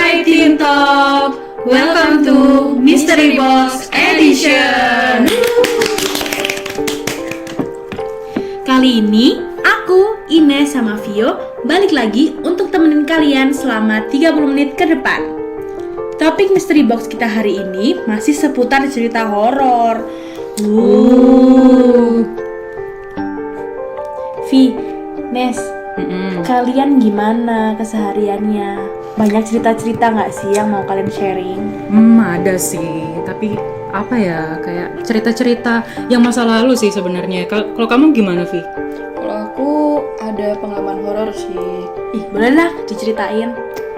Hai Teen Talk, welcome to Mystery Box Edition. Kali ini aku, Ines sama Vio balik lagi untuk temenin kalian selama 30 menit ke depan. Topik Mystery Box kita hari ini masih seputar cerita horor. Vi, Nes, kalian gimana kesehariannya? Banyak cerita-cerita nggak sih yang mau kalian sharing? Ada sih, tapi apa ya, kayak cerita-cerita yang masa lalu sih sebenarnya. Kalau kamu gimana, Vi? Kalau aku ada pengalaman horor sih. Ih, boleh lah diceritain.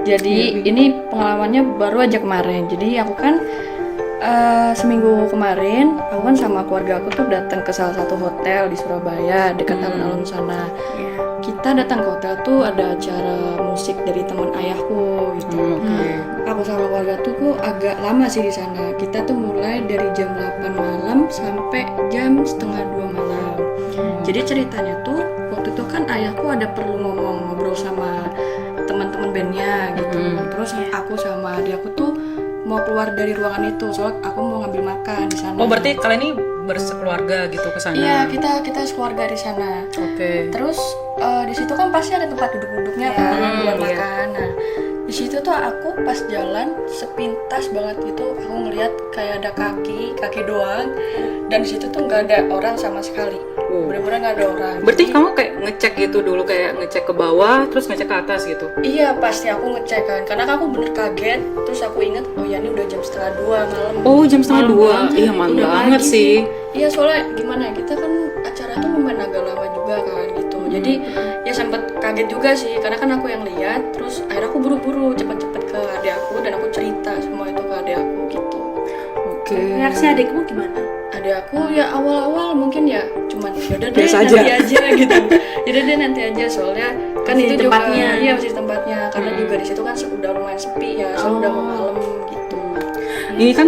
Jadi ini pengalamannya baru aja kemarin. Jadi aku kan seminggu kemarin aku kan sama keluarga aku tuh datang ke salah satu hotel di Surabaya dekat alun-alun sana. Kita datang ke hotel tuh ada acara musik dari teman ayahku gitu. Aku sama keluarga tuh agak lama sih di sana. Kita tuh mulai dari jam 8 malam sampai jam setengah 2 malam. Jadi ceritanya tuh waktu itu kan ayahku ada perlu ngobrol sama teman-teman bandnya gitu. Terus aku sama adik aku tuh mau keluar dari ruangan itu, soalnya aku mau ngambil makan di sana. Oh, berarti kalian ini bersekeluarga gitu ke sana? Iya, kita sekeluarga di sana. Oke. Terus di situ kan pasti ada tempat duduk-duduknya kan buat makan. Nah, di situ tuh aku pas jalan sepintas banget gitu, aku ngelihat kayak ada kaki doang, dan di situ tuh nggak ada orang sama sekali. Bener-bener nggak ada orang. Berarti kamu kayak ngecek gitu dulu, kayak ngecek ke bawah terus ngecek ke atas gitu? Iya, pasti aku ngecek kan, karena aku bener kaget. Terus aku inget, oh ya ini udah jam setengah 2 malam. Oh, jam setengah 2? Iya, malam Udah banget pagi sih. Iya, soalnya gimana ya, kita kan acara tuh lumayan agak lama juga kan gitu. Jadi ya sempet kaget juga sih, karena kan aku yang lihat. Terus akhirnya aku buru-buru cepet-cepet ke adik aku dan aku cerita semua itu ke adik aku gitu. Oke. Reaksi adikmu gimana? Adik aku ya awal-awal mungkin ya cuman yaudah deh Biasa nanti aja. aja gitu. Yaudah deh nanti aja, soalnya kan Masih itu di tempatnya. juga iya masih di tempatnya, karena juga di situ kan udah lumayan sepi ya, soalnya udah mau malam gitu. Ini kan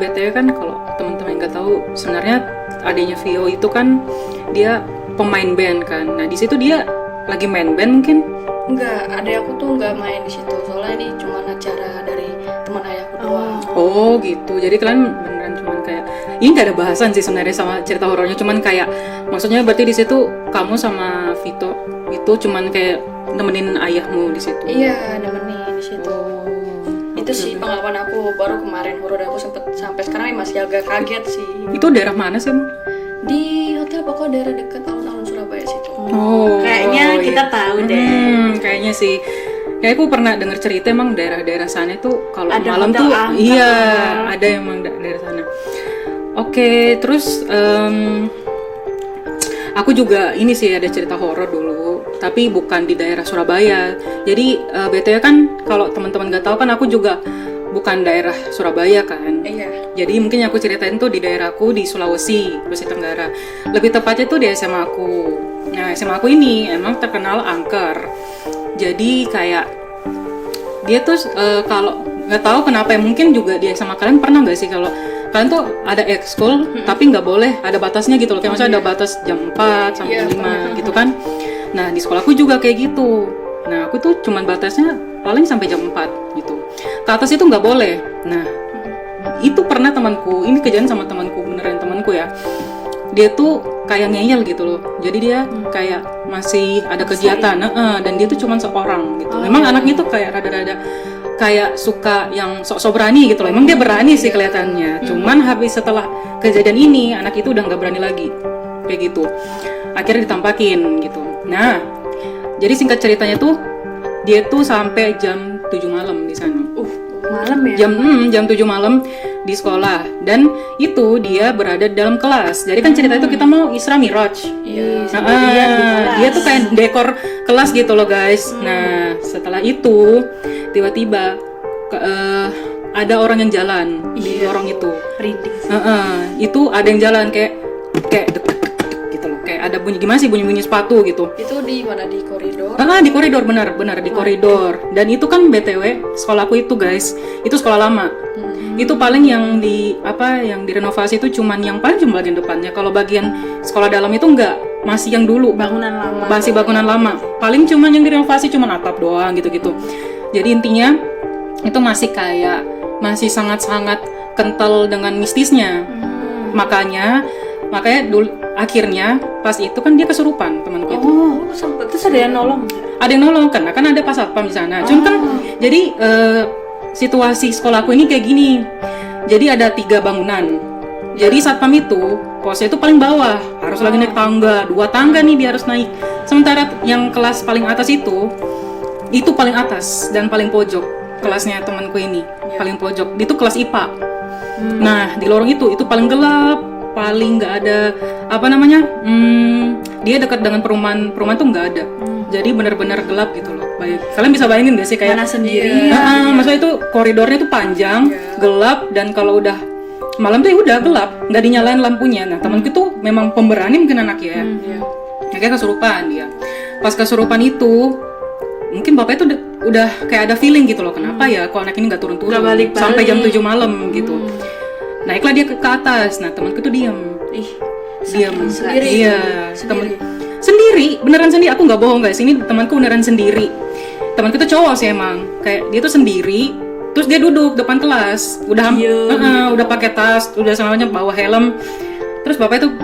BTW kan kalau teman-teman nggak tahu, sebenarnya adanya Vio itu kan dia pemain band kan. Nah, di situ dia lagi main band mungkin. Enggak, adik aku tuh enggak main di situ, soalnya ini cuma acara dari teman ayahku doang. Oh gitu, jadi kalian beneran cuman kayak, ini nggak ada bahasan sih sebenarnya sama cerita horornya, cuman kayak maksudnya berarti di situ kamu sama Vito itu cuman kayak nemenin ayahmu di situ. Iya, nemenin di situ. Itu sih pengalaman aku baru kemarin horor, aku sampai sekarang masih agak kaget sih. Itu daerah mana sih, Emang? Di hotel pokoknya daerah dekat alun-alun Surabaya situ. Oh, Kayaknya kita tahu deh. Kayaknya sih. Kayak aku pernah dengar cerita emang daerah-daerah sana itu kalau Ada malam hotel tuh angker. iya, ada emang daerah sana. Oke, terus aku juga ini sih ada cerita horor dulu, tapi bukan di daerah Surabaya. Jadi BTW kan kalau teman-teman nggak tahu kan aku juga bukan daerah Surabaya kan. Iya. Jadi mungkin yang aku ceritain tuh di daerahku di Sulawesi Tenggara. Lebih tepatnya tuh di SMA aku. Nah, SMA aku ini emang terkenal angker. Jadi kayak dia tuh kalau nggak tahu kenapa ya, mungkin juga di SMA kalian pernah nggak sih kalau kalian tuh ada ekskul tapi nggak boleh, ada batasnya gitu loh. Kayak misalnya ada batas jam 4 sampai jam 5 gitu kan. Nah, di sekolahku juga kayak gitu. Nah, aku tuh cuman batasnya paling sampai jam 4 gitu. Ke atas itu nggak boleh. Nah, itu pernah temanku, ini kejadian sama temanku, beneran temanku ya. Dia tuh kayak ngeyel gitu loh. Jadi dia kayak masih ada kegiatan, dan dia tuh cuman seorang gitu. Memang anaknya tuh kayak rada-rada kayak suka yang sok-sok berani gitu loh. Emang dia berani sih kelihatannya. Cuman habis setelah kejadian ini, anak itu udah nggak berani lagi. Kayak gitu. Akhirnya ditampakin gitu. Nah, jadi singkat ceritanya tuh dia tuh sampai jam 7 malam di sana. Malam ya? Jam 7 malam di sekolah, dan itu dia berada di dalam kelas. Jadi kan cerita itu kita mau Isra Miraj. Iya. Dia tuh kayak dekor kelas gitu loh guys. Nah, setelah itu tiba-tiba ada orang yang jalan di lorong itu. Reading. Itu ada yang jalan kayak dek gitu loh. Kayak ada bunyi sepatu gitu. Itu di mana, di koridor? Di koridor, benar di koridor. Dan itu kan BTW sekolahku itu guys, itu sekolah lama. Itu paling yang direnovasi itu cuman yang paling cuma bagian depannya. Kalau bagian sekolah dalam itu enggak, masih yang dulu, Bangunan lama. masih bangunan lama. Paling cuman yang direnovasi cuman atap doang gitu-gitu. Jadi intinya itu masih sangat-sangat kental dengan mistisnya. Makanya dulu akhirnya pas itu kan dia kesurupan temanku itu. Oh, sempet. Terus ada yang nolong nggak? Ada yang nolong kan ada pas satpam di sana. Cuman kan jadi situasi sekolahku ini kayak gini. Jadi ada 3 bangunan. Jadi satpam itu posnya itu paling bawah, harus lagi naik tangga, 2 tangga nih dia harus naik. Sementara yang kelas paling atas itu paling atas dan paling pojok kelasnya temanku ini, paling pojok. Itu kelas IPA. Nah, di lorong itu paling gelap, paling nggak ada dia dekat dengan perumahan tuh nggak ada. Jadi benar-benar gelap gitu loh. Baik, kalian bisa bayangin nggak sih kayak Mana sendiri? maksudnya itu koridornya tuh panjang, gelap, dan kalau udah malam tuh ya udah gelap, nggak dinyalain lampunya. Nah, temanku tuh memang pemberani mungkin anaknya ya. Kayak kesurupan dia. Pas kesurupan itu mungkin bapaknya tuh udah kayak ada feeling gitu loh, kenapa ya kok anak ini nggak turun-turun Nggak balik-balik. sampai jam 7 malam gitu. Naiklah dia ke atas. Nah, temanku tuh diam Sendiri. iya sendiri, beneran sendiri, aku nggak bohong guys, ini temanku beneran sendiri. Temanku tuh cowok sih emang, kayak dia tuh sendiri, terus dia duduk depan kelas, udah pakai tas, udah semuanya bawa helm. Terus bapaknya tuh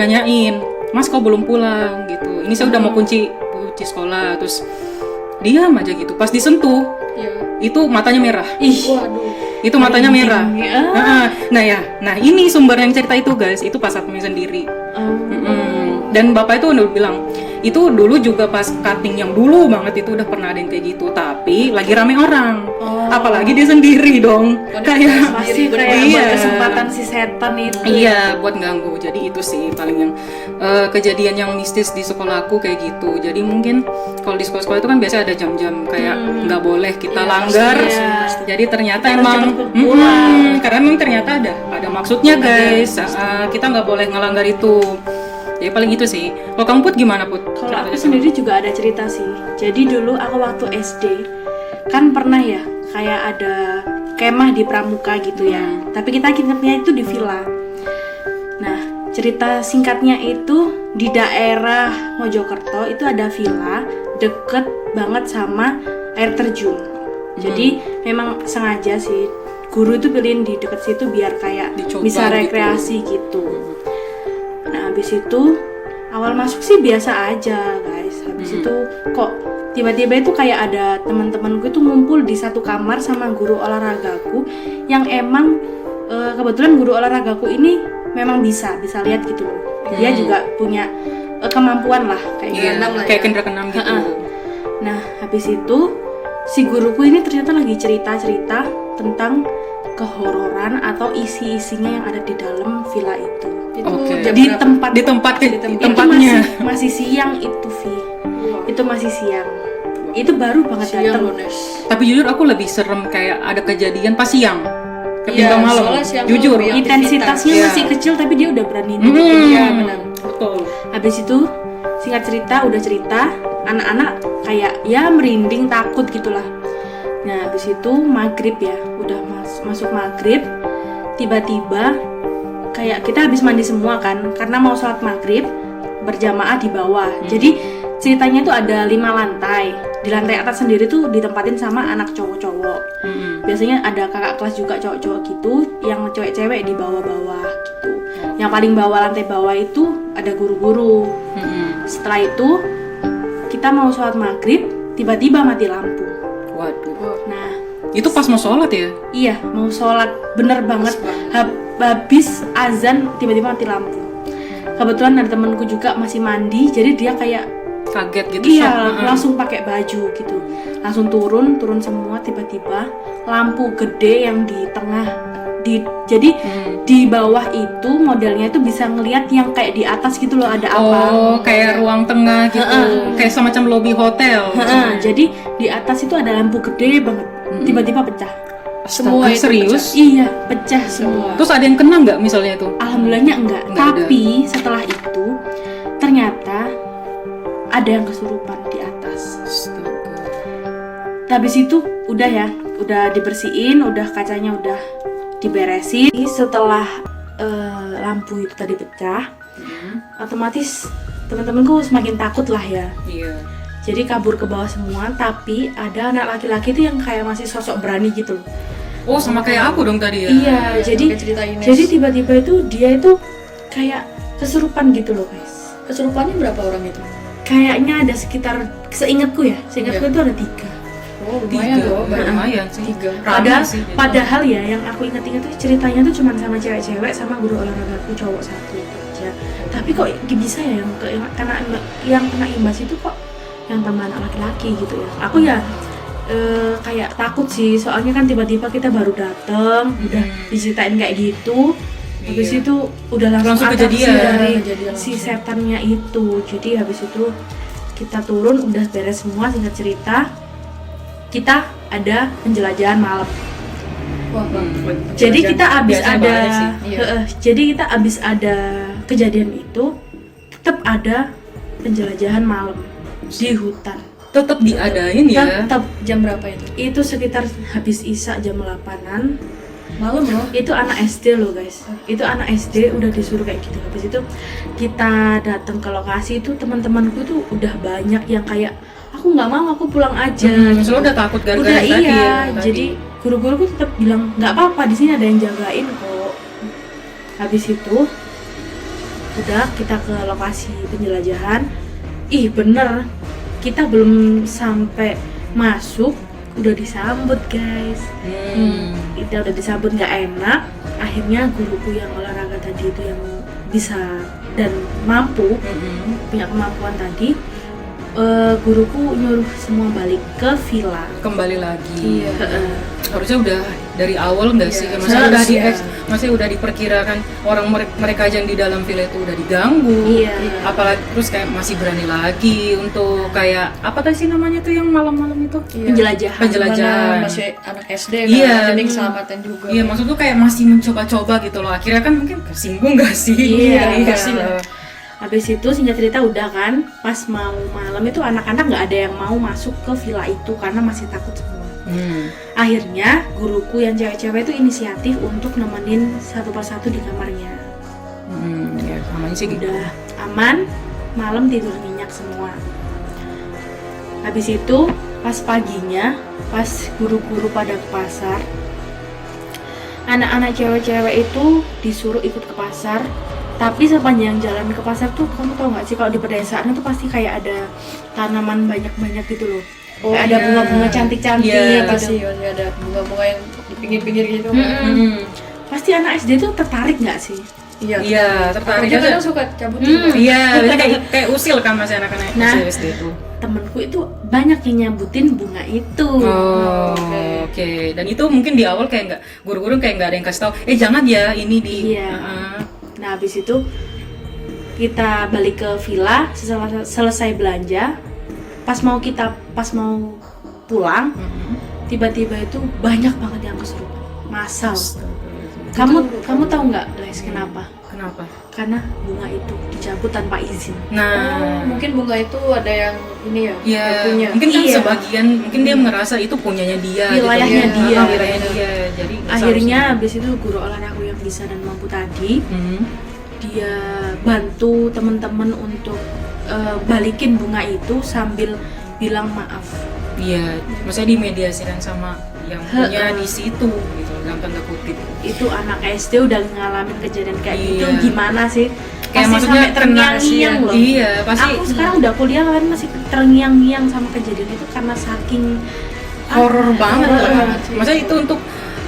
nanyain, "Mas kok belum pulang?" gitu. Ini saya udah mau kunci sekolah. Terus diam aja gitu. Pas disentuh, itu matanya merah. Itu matanya merah. Nah ini sumber yang cerita itu guys, itu pas satpamnya sendiri. Dan bapak itu udah bilang, itu dulu juga pas cutting yang dulu banget itu udah pernah ada yang kayak gitu, tapi lagi rame orang. Apalagi dia sendiri dong. Kayak Masih kayak buat kesempatan si setan itu. Iya, buat ganggu. Jadi itu sih paling yang kejadian yang mistis di sekolahku kayak gitu. Jadi mungkin kalau di sekolah-sekolah itu kan biasa ada jam-jam kayak nggak boleh kita langgar. Jadi ternyata emang karena memang ternyata ada maksudnya guys. Kita nggak boleh ngelanggar itu. Ya paling itu sih. Kalau kamu Put gimana Put? Kalau aku sendiri juga ada cerita sih. Jadi dulu aku waktu SD kan pernah ya kayak ada kemah di Pramuka gitu ya. Tapi kita ingatnya itu di villa. Nah, cerita singkatnya itu di daerah Mojokerto itu ada villa deket banget sama air terjun. Jadi memang sengaja sih guru itu pilihin di deket situ biar kayak Dicoba bisa rekreasi gitu. Nah, habis itu awal masuk sih biasa aja guys. Habis itu kok tiba-tiba itu kayak ada teman-temanku itu ngumpul di satu kamar sama guru olahragaku yang emang kebetulan guru olahragaku ini memang bisa lihat gitu loh. Dia juga punya kemampuan lah kayak kayak kendra keenam gitu. Nah, habis itu si guruku ini ternyata lagi cerita-cerita tentang kehororan atau isi-isinya yang ada di dalam villa itu. Di tempatnya masih siang itu Vi. Itu masih siang. Itu baru banget datang. Tapi jujur aku lebih serem kayak ada kejadian pas siang ketimbang malam. Jujur. Intensitasnya masih kecil tapi dia udah berani. Iya benar. Betul. Habis itu singkat cerita udah cerita, anak-anak kayak ya merinding takut gitulah. Nah, habis itu maghrib ya, udah masuk maghrib, tiba-tiba kayak kita habis mandi semua kan, karena mau sholat maghrib berjamaah di bawah. Jadi ceritanya tuh ada 5 lantai. Di lantai atas sendiri tuh ditempatin sama anak cowok-cowok. Biasanya ada kakak kelas juga cowok-cowok gitu, yang cewek-cewek di bawah-bawah gitu. Yang paling bawah, lantai bawah itu ada guru-guru. Setelah itu kita mau sholat maghrib, tiba-tiba mati lampu. Waduh. Nah, itu pas mau sholat ya? iya, mau sholat, bener banget. Habis azan tiba-tiba mati lampu. Kebetulan ada temenku juga masih mandi, jadi dia kayak kaget gitu. iya, langsung pakai baju gitu, langsung turun semua. Tiba-tiba lampu gede yang di tengah, jadi di bawah itu modelnya itu bisa ngelihat yang kayak di atas gitu loh, ada apa. Oh, kayak ruang tengah gitu, kayak semacam lobby hotel. Jadi di atas itu ada lampu gede banget, tiba-tiba pecah. Semua itu serius? Iya, pecah semua. Terus ada yang kena nggak misalnya itu? Alhamdulillahnya enggak. Nggak Tapi setelah itu ternyata ada yang kesurupan di atas. Astaga. Habis itu udah ya, udah dibersihin, udah kacanya udah diberesin. Setelah lampu itu tadi pecah, otomatis teman-temanku semakin takut lah ya. Iya. Jadi kabur ke bawah semua, tapi ada anak laki-laki tuh yang kayak masih sosok berani gitu loh. Oh, sama kayak aku dong tadi ya. Iya, jadi kayak cerita Ines. jadi tiba-tiba itu dia itu kayak kesurupan gitu loh guys. Kesurupannya berapa orang itu? Kayaknya ada sekitar, seingatku itu ada 3. Oh, lumayan Tiga. loh, banyak. Lumayan sih. 3. Rame sih, jadi. Padahal ya yang aku ingat-ingat tuh ceritanya tuh cuma sama cewek-cewek sama guru olahragaku cowok 1 itu aja. Tapi kok bisa ya yang kena imbas itu kok yang tambah anak laki-laki gitu ya. Aku ya kayak takut sih, soalnya kan tiba-tiba kita baru dateng, udah diceritain kayak gitu. Habis Iya. itu udah langsung atraksi kejadian. dari Kejadian si langsung. setannya itu. Jadi habis itu kita turun, udah beres semua, singkat cerita kita ada penjelajahan malam. Wah, Jadi kita abis Biasanya ada, banyak sih. Iya. jadi kita abis ada kejadian itu, tetap ada penjelajahan malam di hutan. Tetap diadain ya. Tetap jam berapa itu? itu sekitar habis isya jam 8-an. Malam loh. Itu anak SD loh guys. Itu anak SD udah disuruh kayak gitu. Habis itu kita datang ke lokasi itu, teman-temanku tuh udah banyak yang kayak aku nggak mau, aku pulang aja. Lo udah takut gara-gara Udah yang tadi iya, ya. tadi. jadi guru-guruku tetap bilang nggak apa-apa, di sini ada yang jagain kok. Habis itu udah kita ke lokasi penjelajahan. Ih bener, kita belum sampai masuk udah disambut guys. Kita udah disambut nggak enak. Akhirnya guruku yang olahraga tadi itu yang bisa dan mampu punya kemampuan tadi, guruku nyuruh semua balik ke villa. Kembali lagi. Iya. Harusnya udah dari awal nggak sih? Iya, Masih udah diperkirakan orang mereka yang di dalam villa itu udah diganggu. Iya. Apalagi terus kayak masih berani lagi untuk kayak apa tadi sih namanya tuh yang malam-malam itu? Penjelajahan. Penjelajahan. Mana masih anak SD kan, Iya. jadi keselamatan juga. Iya, maksud tuh kayak masih mencoba-coba gitu loh. Akhirnya kan mungkin kesinggung nggak sih? Iya, pasti lah. Habis itu singkat cerita udah kan, pas mau malam itu anak-anak nggak ada yang mau masuk ke villa itu karena masih takut semua. Akhirnya guruku yang cewek-cewek itu inisiatif untuk nemenin satu persatu di kamarnya. Ya, namanya sih gitu. Udah aman, malam tidur nyenyak semua. Habis itu pas paginya, pas guru-guru pada ke pasar, anak-anak cewek-cewek itu disuruh ikut ke pasar. Tapi sepanjang jalan ke pasar tuh, kamu tau gak sih kalau di pedesaan itu pasti kayak ada tanaman banyak-banyak gitu loh. Oh, Kayak ada iya. bunga-bunga cantik-cantik Iya, Pasti gitu. ada bunga-bunga yang di pinggir-pinggir gitu. Pasti anak SD tuh tertarik gak sih? Iya, tertarik Aku aja. kadang suka cabut juga. Iya, kayak usil kan masih anak-anak Nah. SD itu. Temenku itu banyak yang nyambutin bunga itu. Oh, oke. Dan itu mungkin di awal kayak nggak, guru-guru kayak nggak ada yang kasih tahu. Jangan ya ini di. Iya. Nah habis itu kita balik ke villa, selesai belanja. Pas mau pulang, tiba-tiba itu banyak banget yang kesurupan, massal. Kamu tahu nggak Les kenapa? Kenapa? Karena bunga itu dicabut tanpa izin. Nah, Mungkin bunga itu ada yang ini ya, ya yang punya. mungkin kan Iya. sebagian, mungkin dia merasa itu punyanya dia. Wilayahnya gitu. dia. Wilayahnya dia. Jadi nggak Akhirnya seharusnya. habis itu guru olahraga yang bisa dan mampu tadi, Hmm. dia bantu teman-teman untuk balikin bunga itu sambil bilang maaf. Iya, maksudnya dimediasikan sama yang punya di situ gitu, dalam tanda kutip. Itu anak SD udah ngalamin kejadian kayak Iya. gitu, gimana sih? Kayak Pasti maksudnya sampai terngiang-ngiang loh. Iya, pasti Aku sekarang udah kuliah kan masih terngiang-ngiang sama kejadian itu karena saking horor banget horor kan. banget sih. Maksudnya itu untuk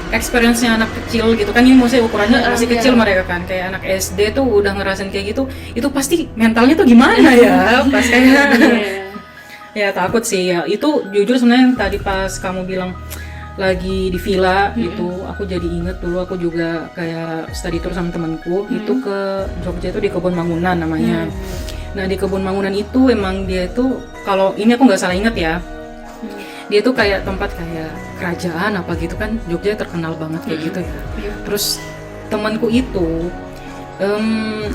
experience-nya anak kecil gitu kan, ini maksudnya ukurannya masih kecil mereka kan, kayak anak SD tuh udah ngerasain kayak gitu, itu pasti mentalnya tuh gimana ya pas kayak ya takut sih ya. Itu jujur sebenarnya yang tadi pas kamu bilang lagi di villa gitu, aku jadi inget dulu aku juga kayak study tour sama temanku itu ke Jogja, itu di Kebun Mangunan namanya. Nah di Kebun Mangunan itu emang dia itu, kalau ini aku nggak salah inget ya, dia tuh kayak tempat kayak kerajaan apa gitu kan, Jogja terkenal banget kayak gitu ya. Terus temanku itu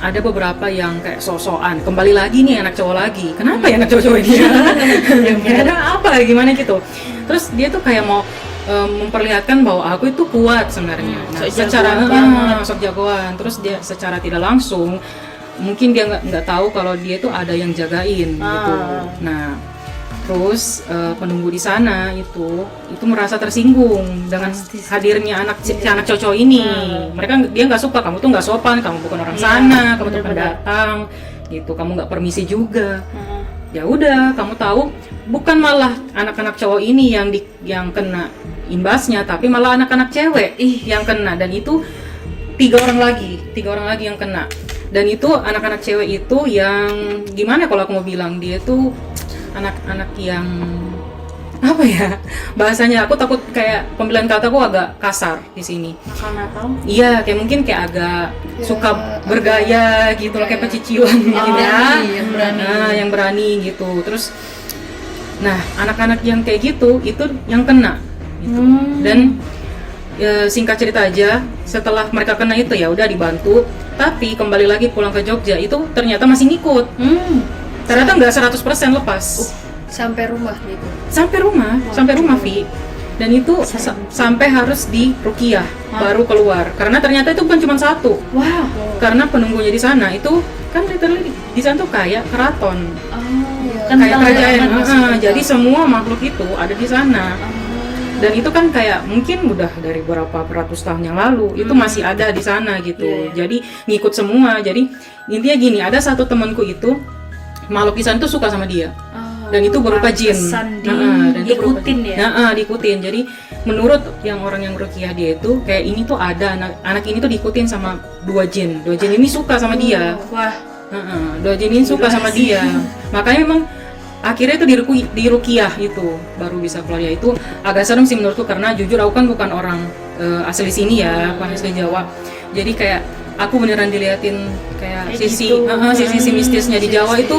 ada beberapa yang kayak sosokan, kembali lagi nih anak cowok lagi, kenapa ya anak cowok-cowok ini ya ada apa gimana gitu. Terus dia tuh kayak mau memperlihatkan bahwa aku itu kuat sebenarnya. Nah, secara sok jagoan. Terus dia secara tidak langsung mungkin dia nggak tahu kalau dia itu ada yang jagain gitu. Nah Terus penunggu di sana itu merasa tersinggung dengan hadirnya si anak cowok ini. Dia nggak suka, kamu tuh nggak sopan, kamu bukan orang sana, kamu tuh pendatang, gitu. Kamu nggak permisi juga. Ya udah, kamu tahu, bukan malah anak-anak cowok ini yang kena imbasnya, tapi malah anak-anak cewek yang kena. Dan itu tiga orang lagi yang kena. Dan itu anak-anak cewek itu yang gimana kalau aku mau bilang, dia tuh anak-anak yang apa ya bahasanya, aku takut kayak pemilihan kataku agak kasar di sini. Nakal-nakal? Iya, kayak mungkin kayak agak suka bergaya gitu loh, kayak pecicilan gitu ya. Yang berani gitu. Terus nah, anak-anak yang kayak gitu itu yang kena gitu. Dan singkat cerita aja, setelah mereka kena itu ya udah dibantu, tapi kembali lagi pulang ke Jogja itu ternyata masih ngikut. Ternyata nggak 100% lepas. Sampai rumah gitu. Sampai rumah Vi. Dan itu sampai harus di ruqyah baru keluar. Karena ternyata itu bukan cuma satu. Wow. Karena penunggunya di sana itu kan literally di sana tuh kayak keraton. Kan Kayak kerajaan. banget. Jadi semua makhluk itu ada di sana. Dan itu kan kayak mungkin udah dari beberapa ratus tahun yang lalu itu masih ada di sana gitu. Jadi ngikut semua. Jadi intinya gini, ada satu temanku itu makhluk di sana tuh suka sama dia. Dan itu berupa jin. Dan itu Diikutin ya? Diikutin. Jadi menurut orang yang ruqyah dia itu kayak ini tuh ada anak ini tuh diikutin sama dua jin. Dua jin ini suka sama dia. Wah. Dua jin ini suka sama dia. Makanya memang akhirnya itu di ruqyah itu baru bisa keluar. Ya itu agak serem sih menurutku, karena jujur aku kan bukan orang asli sini ya, bukan asli Jawa. Jadi kayak aku beneran diliatin kayak sisi mistisnya di Jawa itu.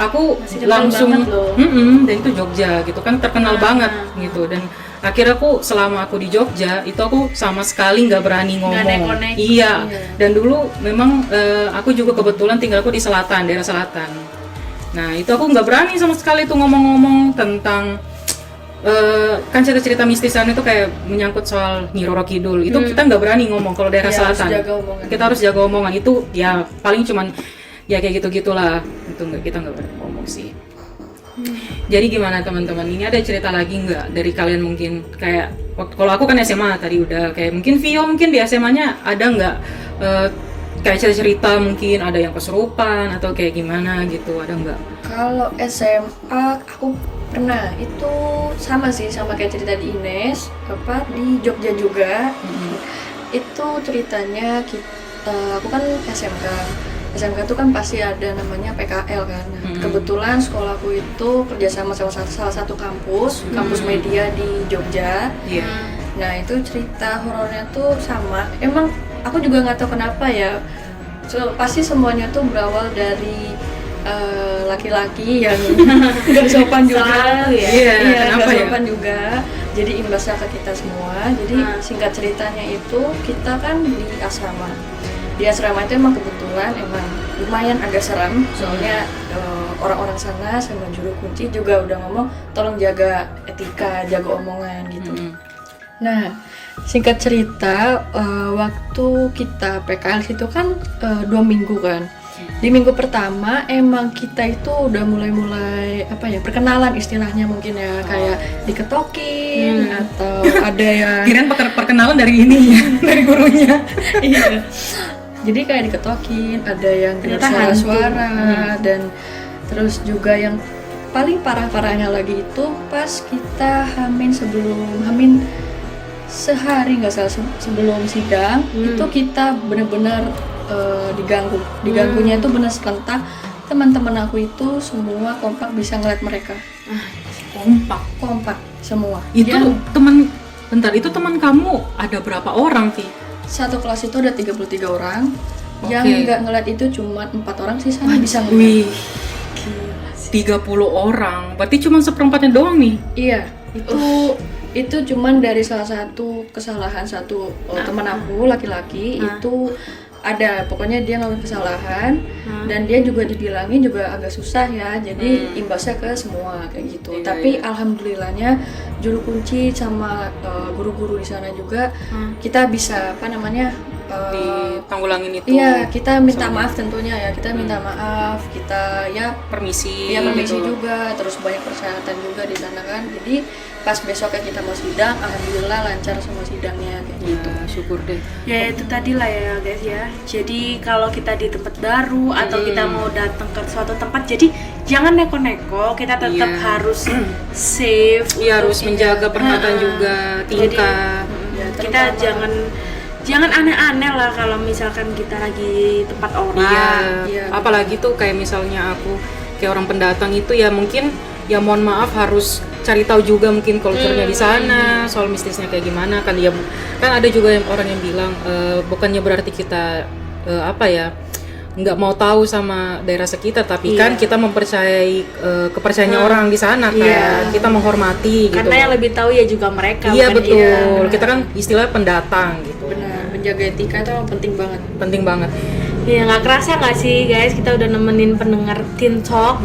Aku langsung dan itu Jogja gitu kan, terkenal banget gitu. Dan akhirnya selama aku di Jogja itu aku sama sekali nggak berani ngomong. Iya. Dan dulu memang aku juga kebetulan tinggalku di selatan, daerah selatan. Nah itu aku nggak berani sama sekali tuh ngomong-ngomong tentang kan cerita-cerita mistisan itu kayak menyangkut soal Nyi Roro Kidul. Itu kita nggak berani ngomong kalau daerah selatan. Kita harus jaga omongan itu ya, paling cuman ya kayak gitu-gitulah. Itu kita nggak berani ngomong sih. Jadi gimana teman-teman, ini ada cerita lagi nggak dari kalian? Mungkin kayak kalau aku kan SMA tadi udah, kayak mungkin Vio mungkin di SMA-nya ada nggak kayak cerita mungkin ada yang kesurupan atau kayak gimana gitu, ada nggak? Kalau SMA aku pernah, itu sama sih sama kayak cerita di Ines, di Jogja juga. Itu ceritanya aku kan SMK tuh kan pasti ada namanya PKL kan. Nah, kebetulan sekolahku itu kerjasama sama salah satu kampus media di Jogja. Nah itu cerita horornya tuh sama. Emang aku juga nggak tahu kenapa ya. Pasti semuanya tuh berawal dari laki-laki yang nggak sopan juga. Nggak sopan juga. Jadi imbasnya ke kita semua. Jadi singkat ceritanya itu kita kan di asrama. Di asrama itu emang kebetulan lumayan agak seram, soalnya orang-orang sana sama juru kunci juga udah ngomong tolong jaga etika, jaga omongan gitu. Nah singkat cerita, waktu kita PKL itu kan 2 minggu kan. Di minggu pertama emang kita itu udah mulai perkenalan istilahnya mungkin ya, kayak diketokin atau ada yang kirain perkenalan dari ini ya, dari gurunya. Iya. Jadi kayak diketokin, ada yang dengar suara dan terus juga yang paling parah-parahnya lagi itu pas kita Hamin sehari nggak salah sebelum sidang itu kita benar-benar diganggunya itu benar serentak. Teman-teman aku itu semua kompak bisa ngeliat mereka. Kompak semua. Itu teman kamu ada berapa orang sih? Satu kelas itu ada 33 orang. Yang nggak ngeliat itu cuma 4 orang, sisanya bisa ngeliat. 30 orang, berarti cuma seperempatnya doang nih? Iya, itu cuman dari salah satu kesalahan teman aku laki-laki itu ada, pokoknya dia ngelakuin kesalahan dan dia juga dibilangin juga agak susah ya, jadi imbasnya ke semua kayak gitu. Iya, Tapi iya. alhamdulillahnya juru kunci sama guru-guru di sana juga kita bisa Ditanggulangin itu. iya, kita minta Soalnya. maaf tentunya ya, kita minta maaf, kita ya Permisi. permisi gitu. juga, terus banyak persyaratan juga di sana kan. Jadi pas besoknya kita mau sidang, alhamdulillah lancar semua sidangnya kayak gitu. Ya, syukur deh. Ya itu tadi lah ya guys ya. Jadi kalau kita di tempat baru atau kita mau datang ke suatu tempat, jadi jangan neko-neko. Kita tetap Iya. harus safe. Iya, untuk- harus menjaga perkataan juga, tingkah. Ya, kita terutama- jangan aneh-aneh lah kalau misalkan kita lagi tempat orang. Iya. Iya. Apalagi tuh kayak misalnya aku kayak orang pendatang itu ya mungkin ya mohon maaf harus cari tahu juga mungkin culture-nya di sana, soal mistisnya kayak gimana kan ya. Kan ada juga yang orang yang bilang bukannya berarti kita nggak mau tahu sama daerah sekitar, tapi kan kita mempercayai kepercayaannya orang di sana kan. Iya. Kita menghormati gitu. Karena yang lebih tahu ya juga mereka. Iya bukan betul. Kita kan istilahnya pendatang gitu. Benar, menjaga etika itu penting banget. Penting banget. Ya nggak kerasa nggak sih guys, kita udah nemenin pendengar Teen Talk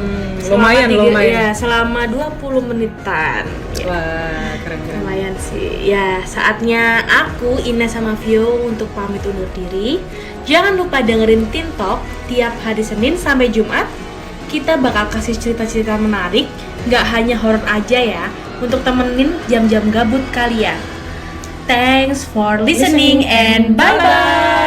lumayan. Ya, selama 20 menitan. Wah, keren-keren. Lumayan sih. Ya, saatnya aku, Ines sama Vio untuk pamit undur diri. Jangan lupa dengerin Teen Talk tiap hari Senin sampai Jumat. Kita bakal kasih cerita-cerita menarik, nggak hanya horor aja ya, untuk temenin jam-jam gabut kalian. Thanks for listening and bye-bye.